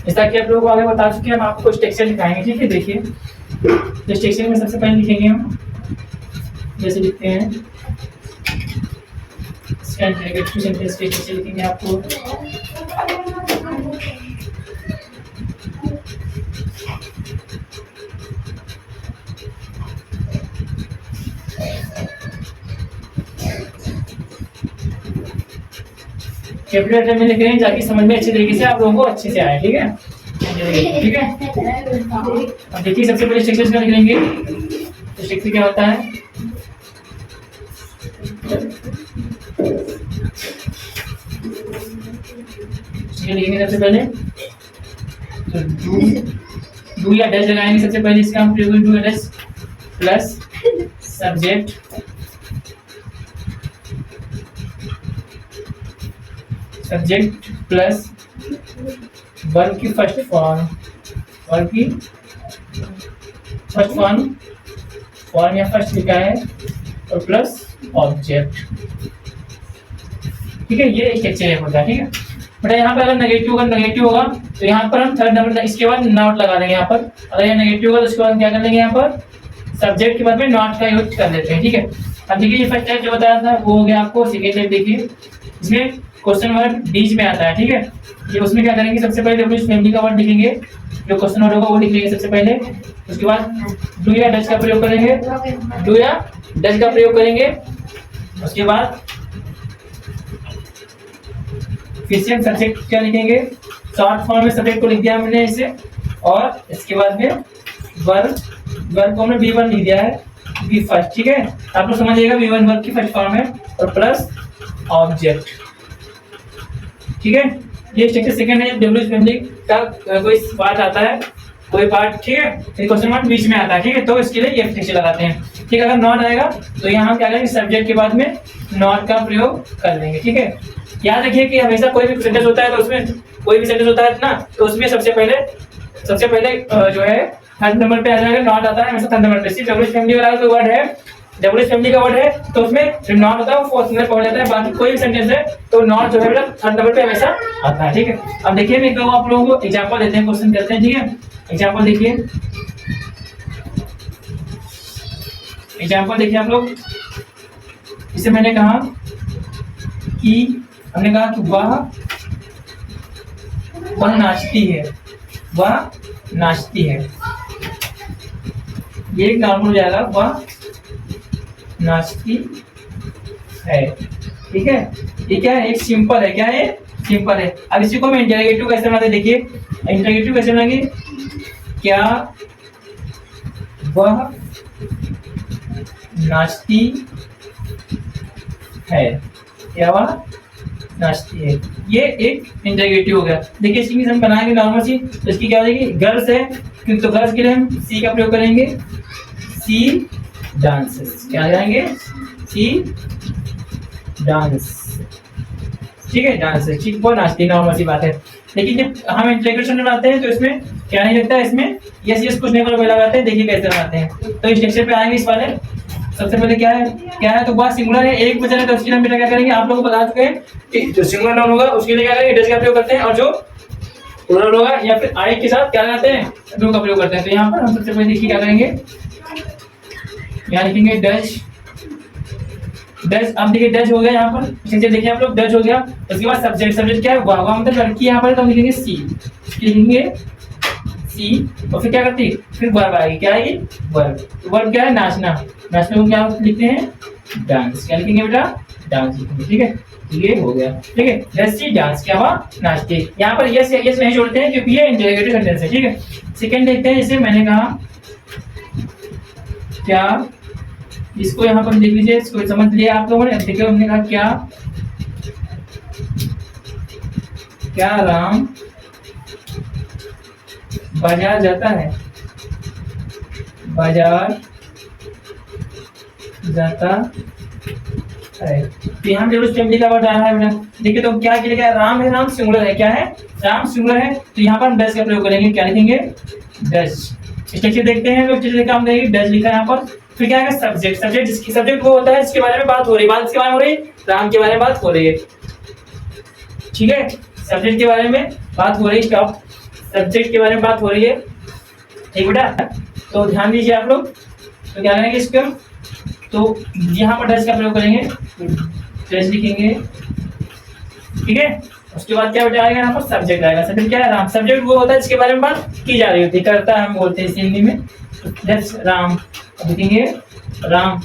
जैसा कि आप लोगों को आगे बता चुके हैं, हम आपको कुछ टेक्सचर दिखाएंगे। ठीक है, देखिए इस टेक्सचर में सबसे पहले लिखेंगे हम, जैसे लिखते हैं इंटरगेटिव सेंटेंस के टेक्सचर लिखेंगे आपको। कैपिटल लेटर में लिख रहे हैं ताकि समझ में अच्छे तरीके से आप लोगों को अच्छे से आए। ठीक है, ठीक है। अब देखिए सबसे पहले स्ट्रक्चर का लिख लेंगे। तो स्ट्रक्चर क्या होता है, लिखेंगे सबसे पहले तो डू या डैश लगाएंगे। सबसे पहले इसका हम प्रयोग डू या dash plus subject plus verb की फर्स्ट फॉर्म, वर्ब की फर्स्ट फॉर्म या फर्स्ट लिखा है, और प्लस ऑब्जेक्ट। ठीक है, ये स्ट्रक्चर होता है। ठीक है बेटा, यहाँ पर अगर नेगेटिव होगा तो यहाँ पर हम थर्ड नंबर इसके बाद नॉट लगा देंगे। यहाँ पर अगर ये नेगेटिव होगा तो उसके बाद हम क्या कर लेंगे, यहाँ पर सब्जेक्ट के बाद में नॉट का यूज कर देते हैं। ठीक है, अब देखिए ये फर्स्ट टाइप जो बताया था वो हो गया आपको। सेकेंड टाइप देखिए, इसमें क्वेश्चन वर्ड बीच में आता है। ठीक है, ये उसमें क्या करेंगे, सबसे पहले डब्ल्यू फैमिली का वर्ड लिखेंगे, जो क्वेश्चन वर्ड होगा वो लिख लेंगे सबसे पहले। उसके बाद डू या डज का प्रयोग करेंगे, डू या डज का प्रयोग करेंगे। उसके बाद फिर से हम सब्जेक्ट क्या लिखेंगे, शॉर्ट फॉर्म में सब्जेक्ट को लिख दिया हमने इसे, और इसके बाद में वर्ब को हमने V1 लिख दिया है, V फर्स्ट। ठीक है, आप लोग समझिएगा V1 वर्ब की फर्स्ट फॉर्म है, और प्लस ऑब्जेक्ट। ठीक है, ये स्ट्रक्चर सेकंड है। डब्ल्यू फैमिली का कोई पार्ट आता है, कोई पार्ट, ठीक है, क्वेश्चन मार्क बीच में आता है। ठीक है, तो इसके लिए ये स्ट्रक्चर लगाते हैं। ठीक है, अगर नॉट आएगा तो यहाँ हम क्या करेंगे, सब्जेक्ट के बाद में नॉट का प्रयोग कर देंगे। ठीक है, याद रखिए कि हमेशा कोई भी सेंटेंस होता है तो उसमें कोई भी सेंटेंस होता है ना, तो उसमें सबसे पहले जो है थर्ड नंबर पे आ जाएगा, नॉट आता है हमेशा थर्ड नंबर पे। सिर्फ डब्ल्यू फैमिली वाला कोई वर्ड है, डब्ल्यू फैमिली का वर्ड है तो उसमें जो नॉट होता है वो फोर्थ नंबर पहुंच जाता है। बाकी कोई भी सेंटेंस है तो नॉट जो है बेटा थर्ड नंबर पे हमेशा आता है। ठीक है, अब देखिए मैं आप लोगों को एग्जांपल देते हैं, क्वेश्चन करते हैं। ठीक है, एग्जांपल देखिए आप लोग। इसे मैंने कहा कि वह नाचती है, ये एक नॉर्मल हो जाएगा, वह नाचती है। ठीक है, ये क्या है, एक सिंपल है। क्या है, सिंपल है। अब इसी को मैं इंटररोगेटिव कैसे बनाते हैं, देखिए इंटररोगेटिव कैसे बनाएंगे, क्या वह नाचती है, क्या वह नाचती है, ये एक इंटररोगेटिव हो गया। देखिए इसकी हम बनाएंगे नॉर्मल सी, तो इसकी क्या हो जाएगी, गर्ल्स है, क्योंकि तो गर्ल्स के लिए हम सी का प्रयोग करेंगे, सी डांसेस। क्या जाएंगे, सी डांस। ठीक है, डांसेस, ठीक, वो नाचती है, नॉर्मल सी बात है। लेकिन जब हम इंटररोगेशन बनाते हैं तो इसमें क्या नहीं लगता है, इसमें यस कुछ नहीं लगाते हैं। देखिए कैसे बनाते हैं, तो इस स्ट्रक्चर पे आएंगे। इस वाले सबसे पहले क्या है तो बात सिंगुलर है, एक वचन है तो उसके लिए हम बेटा क्या करेंगे, आप लोगों को बता चुके हैं कि जो सिंगुलर नाउन होगा उसके लिए क्या करेंगे, डज का प्रयोग करते हैं, और जो प्लूरल होगा या फिर आई के साथ क्या लगाते हैं, डू का प्रयोग करते हैं। तो यहाँ पर हम सबसे पहले देखिए क्या करेंगे, यहाँ लिखेंगे डज। अब देखिए डज हो गया, यहाँ पर देखिए आप लोग डज हो गया। उसके बाद सब्जेक्ट क्या है, वह मतलब लड़की। यहाँ पर तो हम लिखेंगे सी, सी, और फिर क्या करती है, फिर वर्ब आएगी। क्या आएगी, वर्ब। वर्ब क्या है, नाचना को क्या लिखते हैं, डांस। क्या लिखेंगे बेटा, डांस लिखेंगे। ठीक है, ये हो गया। ठीक है, जैसे डांस, क्या हुआ, नाचते। यहाँ पर यस नहीं जोड़ते हैं क्योंकि ये इंटररोगेटिव सेंटेंस है। ठीक है, सेकंड देखते हैं। जैसे मैंने कहा क्या, इसको यहाँ पर देख लीजिए, इसको समझ लिया आप लोगों ने। देखिए हमने कहा क्या राम बाजार जाता है, तो यहाँ पे फैमिली का वर्ड आया है बेटा। देखिए तो क्या किया, राम है, राम सिंगुलर है। क्या है, राम सिंगुलर है, तो यहाँ पर हम डज का प्रयोग करेंगे। क्या लिखेंगे, डज। स्ट्रक्चर देखते हैं लोग, स्ट्रक्चर काम देंगे, डज लिखा है यहाँ पर। फिर क्या है, सब्जेक्ट वो होता है जिसके बारे में बात हो रही है, राम के बारे में बात हो रही है। ठीक है, सब्जेक्ट के बारे में बात हो रही है स्टॉप सब्जेक्ट के बारे में बात हो रही है, ठीक बेटा। तो ध्यान दीजिए आप लोग। तो क्या करेंगे इसको, तो यहाँ पर डज का प्रयोग करेंगे, डज लिखेंगे, ठीक है। उसके बाद क्या बेटा आएगा, यहाँ पर सब्जेक्ट आएगा। सब्जेक्ट क्या है, राम। सब्जेक्ट वो होता है जिसके बारे में बात की जा रही होती है, करता हम बोलते हैं हिंदी में, दैट्स राम। लिखेंगे राम।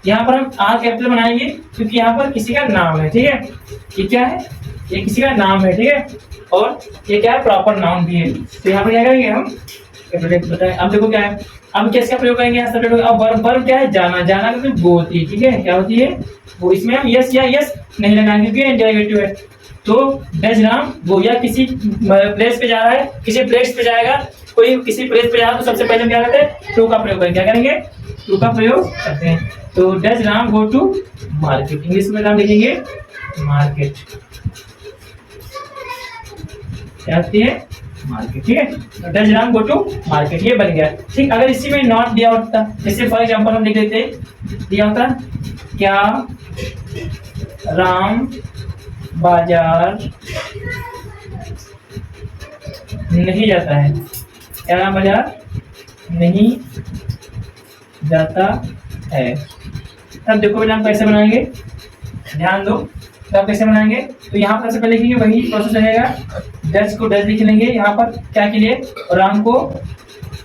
यहाँ पर हम आर कैपिटल बनाएंगे क्योंकि यहाँ पर किसी का नाम है, ठीक है। ये क्या है, ये किसी का नाम है, ठीक है। और ये क्या है, प्रॉपर नाउन भी है। तो यहाँ पर क्या करेंगे हम, बताएं। अब देखो क्या है, अब किसका प्रयोग करेंगे यहाँ सब्जेक्ट। अब वर्ब क्या है, जाना। जाना का गो होती है, ठीक है। क्या होती है वो, इसमें हम यस या यस नहीं लगाएंगे क्योंकि इंटरोगेटिव है। तो डज राम गो, या किसी प्लेस पे जा रहा है, किसी प्लेस पे जाएगा, कोई किसी प्लेस पे जा रहा है, तो सबसे पहले हम क्या करते हैं, टू का प्रयोग करेंगे। क्या करेंगे, टू का प्रयोग करते हैं। तो does Ram go to market, English में नाम लिखेंगे मार्केट, क्या होती है मार्केट, ठीक है। तो does Ram go to market, ये बन गया, ठीक। अगर इसी में नॉट दिया होता, जैसे फॉर एग्जांपल हम लिख देते, दिया होता क्या राम बाजार नहीं जाता है, क्या राम बाजार नहीं जाता है। तब देखो बेटा हम कैसे बनाएंगे, ध्यान दो। तब कैसे बनाएंगे, तो यहाँ पर सबसे पहले लिखेंगे, वही प्रोसेस रहेगा। डज को डज लिख लेंगे, यहाँ पर क्या के लिए, राम को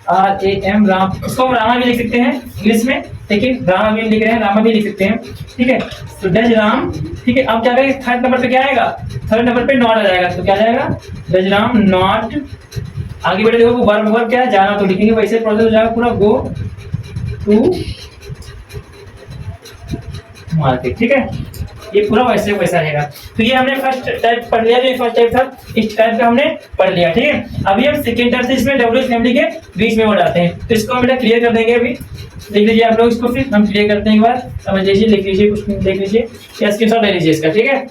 RAM राम, इसको हम रामा भी लिख सकते हैं इंग्लिश में, लेकिन रामा भी लिख रहे हैं, रामा भी लिख सकते हैं, ठीक है। तो डज राम, ठीक है। अब क्या करेंगे, थर्ड नंबर पे क्या आएगा, थर्ड नंबर पे नॉट आ जाएगा। तो क्या आ जाएगा, डज राम नॉट, आगे बढ़े देखो वर्ब, वर्ब क्या है, जाना। तो लिखेंगे वैसे प्रोसेस हो जाएगा पूरा, गो टू मार्केट, ठीक है। ये पूरा वैसे वैसा रहेगा। तो ये हमने फर्स्ट टाइप पढ़ लिया, जो फर्स्ट टाइप था इस टाइप का हमने पढ़ लिया, ठीक है। अभी हम सेकंड टाइप से इसमें डब्ल्यूएच फैमिली के बीच में वर्ड आते हैं, तो इसको हम बेटा क्लियर कर देंगे। अभी देख लीजिए आप लोग इसको, फिर हम क्लियर करते हैं, एक बार समझ लीजिए, लिख लीजिए, कुछ देख लीजिए या स्क्रीनशॉट ले लीजिए इसका, ठीक है।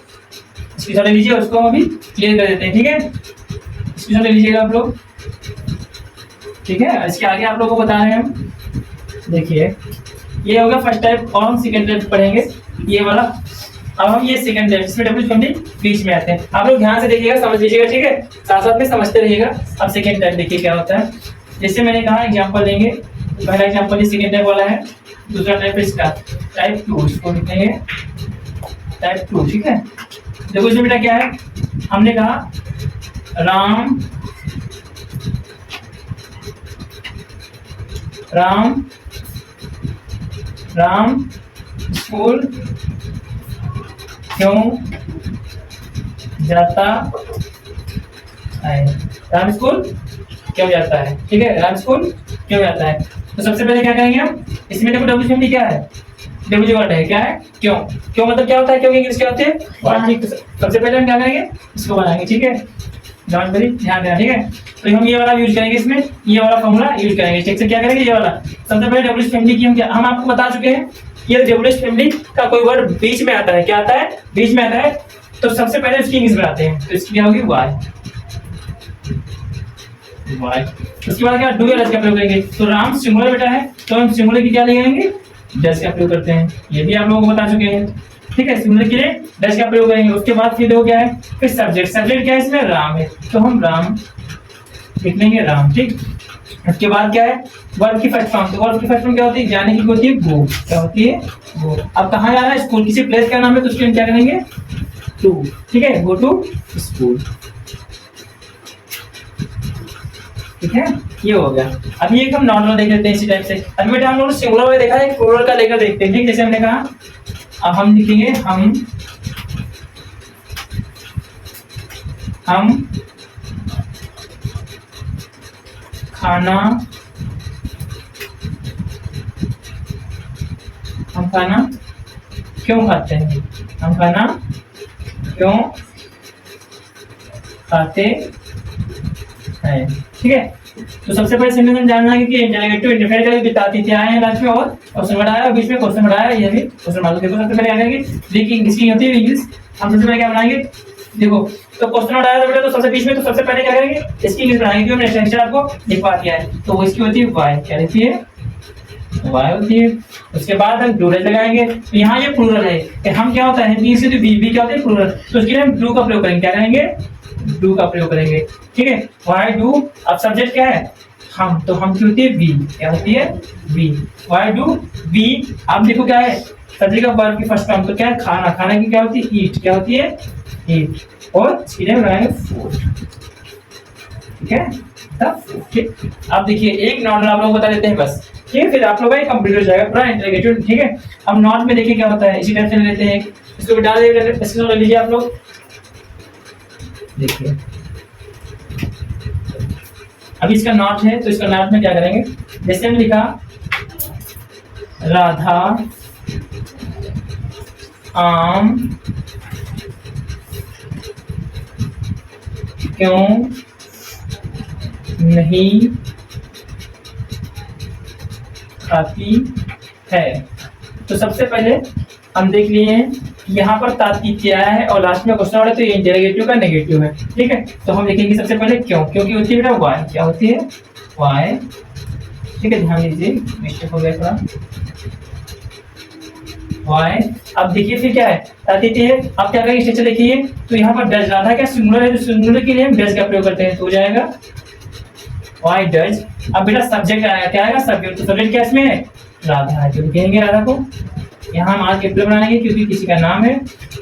स्क्रीनशॉट ले लीजिए और उसको हम अभी क्लियर कर देते हैं, ठीक है। स्क्रीनशॉट ले लीजिएगा आप लोग, ठीक है। इसके आगे आप लोग को बता रहे हैं हम, देखिए ये होगा फर्स्ट टाइप, और हम सेकंड टाइप पढ़ेंगे ये वाला। अब हम ये सेकंड टाइप, इसमें डब्ल्यू फैमिली बीच में आते हैं। आप लोग ध्यान से देखिएगा, समझ लीजिएगा, ठीक है। साथ साथ में समझते रहिएगा। अब सेकंड टाइप देखिए क्या होता है, जैसे मैंने कहा एग्जांपल देंगे। पहला एग्जांपल ये सेकंड टाइप वाला है, दूसरा टाइप इसका टाइप 2, इसको लिखेंगे टाइप 2, ठीक है। देखो इसमें बेटा क्या है, हमने कहा राम राम राम स्कूल क्यों जाता है, राम स्कूल क्यों जाता है, ठीक है। राम स्कूल क्यों जाता है। तो सबसे पहले क्या करेंगे हम, इसमें देखो डब्ल्यू फैमिली क्या है, डब्ल्यू वर्ड है, क्या है, क्यों। क्यों मतलब क्या होता है, क्योंकि इंग्लिश क्या होते हैं, सबसे पहले हम क्या करेंगे, इसको बनाएंगे, ठीक है। ध्यान देना, ठीक है। तो हम ये वाला यूज करेंगे, इसमें ये वाला फॉर्मूला यूज करेंगे, ठीक से। क्या करेंगे, ये वाला सबसे पहले डब्ल्यूएच फैमिली की हम आपको बता चुके हैं। ये डब्ल्यूएच फैमिली का कोई वर्ड बीच में आता है, क्या आता है, बीच में आता है, तो सबसे पहले उसकी इंग्लिश बनाते हैं। तो इसकी क्या होगी, वाई। उसके बाद क्या, डू या डज का प्रयोग करेंगे। तो राम सिंगुलर बेटा है, तो हम सिंगुलर की क्या लगाएंगे, डज का प्रयोग करते हैं। ये भी आप लोगों को बता चुके हैं, ठीक है। सिंगुलर के लिए डज का प्रयोग करेंगे। उसके बाद फिर देखो क्या है, फिर सब्जेक्ट, सब्जेक्ट क्या है इसमें, राम है, तो हम राम लिख लेंगे, राम, ठीक। उसके बाद क्या है, वर्ब की फर्स्ट फॉर्म। तो वर्ब की फर्स्ट फॉर्म क्या होती है, जाने की होती है, गो, क्या होती है, गो। अब कहाँ जाना है, स्कूल, किसी प्लेस का नाम है, तो उसके क्या करेंगे, टू, ठीक है, गो टू स्कूल, ठीक है। ये हो गया। अभी एक हम नॉर्मल देख लेते हैं इसी टाइप से। अभी बेटा हम लोग सिंगुलर में देखा है, प्लूरल का लेकर देखते हैं, ठीक। जैसे हमने कहा, अब हम लिखेंगे हम खाना क्यों खाते हैं, हम खाना क्यों खाते हैं, ठीक है। तो सबसे पहले सेंटेंस में जानना है कि इंटरोगेटिव इंडिफिनिट का बिताती क्या है लास्ट में, और क्वेश्चन वर्ड आया, बीच में क्वेश्चन वर्ड आया, ये भी क्वेश्चन मार्क। देखो सबसे पहले क्या करेंगे, देखिए इसकी होती है इंग्लिश, हम सबसे पहले क्या बनाएंगे, देखो तो क्वेश्चन वर्ड आया था बेटा, तो सबसे बीच में, तो सबसे पहले क्या करेंगे, इसकी इंग्लिश बनाएंगे, हमने एक्सटेंशन आपको लिखवा दिया है। तो वो इसकी होती है वाई, क्या लिखती है, वाई होती है। उसके बाद हम डू लगाएंगे। तो यहाँ ये प्लूरल है, हम क्या होता है, बी से तो बी क्या होता है, प्लूरल। तो उसके लिए हम डू का प्रयोग करेंगे, क्या करेंगे, डू का प्रयोग करेंगे, ठीक है। वाई डू, अब सब्जेक्ट क्या है हम, तो हम की होती है वी, क्या होती है वी, वाई डू वी। अब देखो क्या है सब्जेक्ट का वर्ब की फर्स्ट फॉर्म, तो क्या है खाना, खाना की क्या होती है ईट, क्या होती है ईट, और इसके लिए बनाएंगे फूड, ठीक है ठीक। अब देखिए एक नॉट आप लोग बता देते हैं बस, ठीक है, फिर आप लोग का कंप्लीट हो जाएगा पूरा इंटरोगेटिव, ठीक है। अब नॉट में देखिए क्या होता है, इसी टाइप से लेते हैं, इसको डाल दीजिए, इसको ले लीजिए आप लोग, देखिए अब इसका नॉट है, तो इसका नॉट में क्या करेंगे, जैसे हमने लिखा राधा आम क्यों नहीं खाती है, तो सबसे पहले हम देख लिए हैं कि यहाँ पर तात्कालिक क्या है और लास्ट में क्वेश्चन वर्ड है, तो ये इंटरोगेटिव का नेगेटिव है, ठीक है। तो हम लिखेंगे सबसे पहले क्यों, क्योंकि होती है बेटा वाई, क्या होती है वाई, ठीक है, ध्यान दीजिए मिस्टेक हो गया थोड़ा, वाई। अब देखिए फिर क्या है तात्कालिक है, अब क्या करेंगे स्ट्रक्चर देखिए, तो यहाँ पर डज राधा क्या सिंगुलर है, तो सिंगुलर के लिए हम डज का प्रयोग करते हैं, तो हो जाएगा वाई डज। अब बेटा सब्जेक्ट आएगा, क्या आएगा सब्जेक्ट, तो सब्जेक्ट क्या इसमें है राधा है, तो लिखेंगे राधा को, यहाँ हम आज कैपिटल बनाएंगे क्योंकि किसी का नाम है,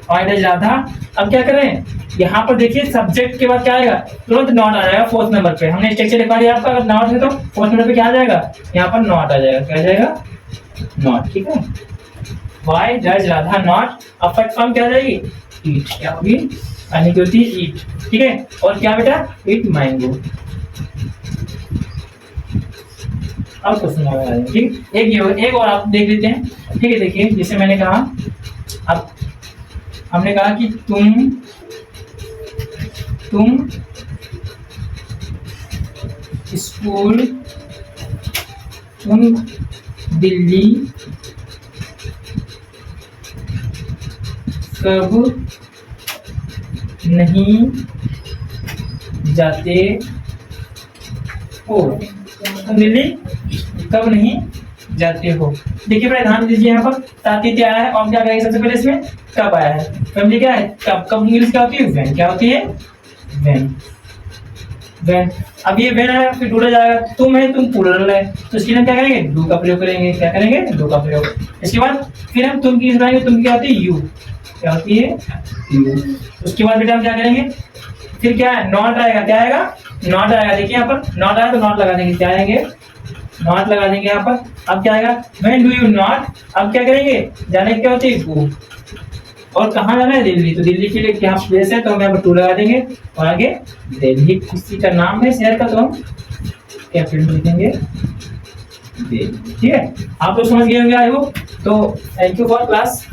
वाई डज राधा। अब क्या करें यहाँ पर देखिए सब्जेक्ट के बाद क्या आएगा, तुरंत नॉट आ जाएगा फोर्थ नंबर पे, हमने स्ट्रक्चर लिखवा दिया आपका, अगर नॉट है तो फोर्थ नंबर पे क्या आ जाएगा, यहाँ पर नॉट आ जाएगा, क्या आ जाएगा नॉट, ठीक है, वाई डज राधा नॉट। अब फर्स्ट फॉर्म क्या आ जाएगी ईट, क्या होगी खाने की होती है ईट, ठीक है, और क्या बेटा ईट मैंगो। अब क्वेश्चन आ रहा है, ठीक, एक और आप देख लेते हैं, ठीक है। देखिए जैसे मैंने कहा, अब हमने कहा कि तुम स्कूल, तुम दिल्ली कब नहीं जाते हो, तुम दिल्ली कब नहीं जाते हो। देखिए बड़ा ध्यान दीजिए, यहाँ पर तात्कालिक आया है और क्या करेंगे सबसे पहले इसमें कब आया है, फैमिली क्या है कब, कब इंग्लिश क्या होती है व्हेन, क्या होती है व्हेन, व्हेन। अब ये व्हेन आया फिर डू जाएगा, तुम है तुम प्लूरल है, तो इसके लिए हम क्या करेंगे डू का प्रयोग करेंगे, क्या करेंगे डू का प्रयोग। इसके बाद फिर हम तुम की बनाएंगे, तुम क्या होती है यू, क्या होती है यू। उसके बाद बेटा हम क्या करेंगे, फिर क्या है नॉट आएगा, क्या आएगा नॉट आएगा, देखिए यहाँ पर नॉट आया तो नॉट लगा देंगे, क्या आएंगे नॉट लगा देंगे यहाँ पर। अब क्या आएगा व्हेन डू यू नॉट, अब क्या करेंगे जाने क्या होती है गो, और कहाँ जाना है दिल्ली, तो दिल्ली के लिए क्या प्लेस है, तो हम यहाँ पर टू लगा देंगे, और आगे दिल्ली किसी का नाम है शहर का, तो हम कैपिटल लिखेंगे, ठीक है। आप लोग समझ गए होंगे आई होप। तो थैंक यू फॉर क्लास।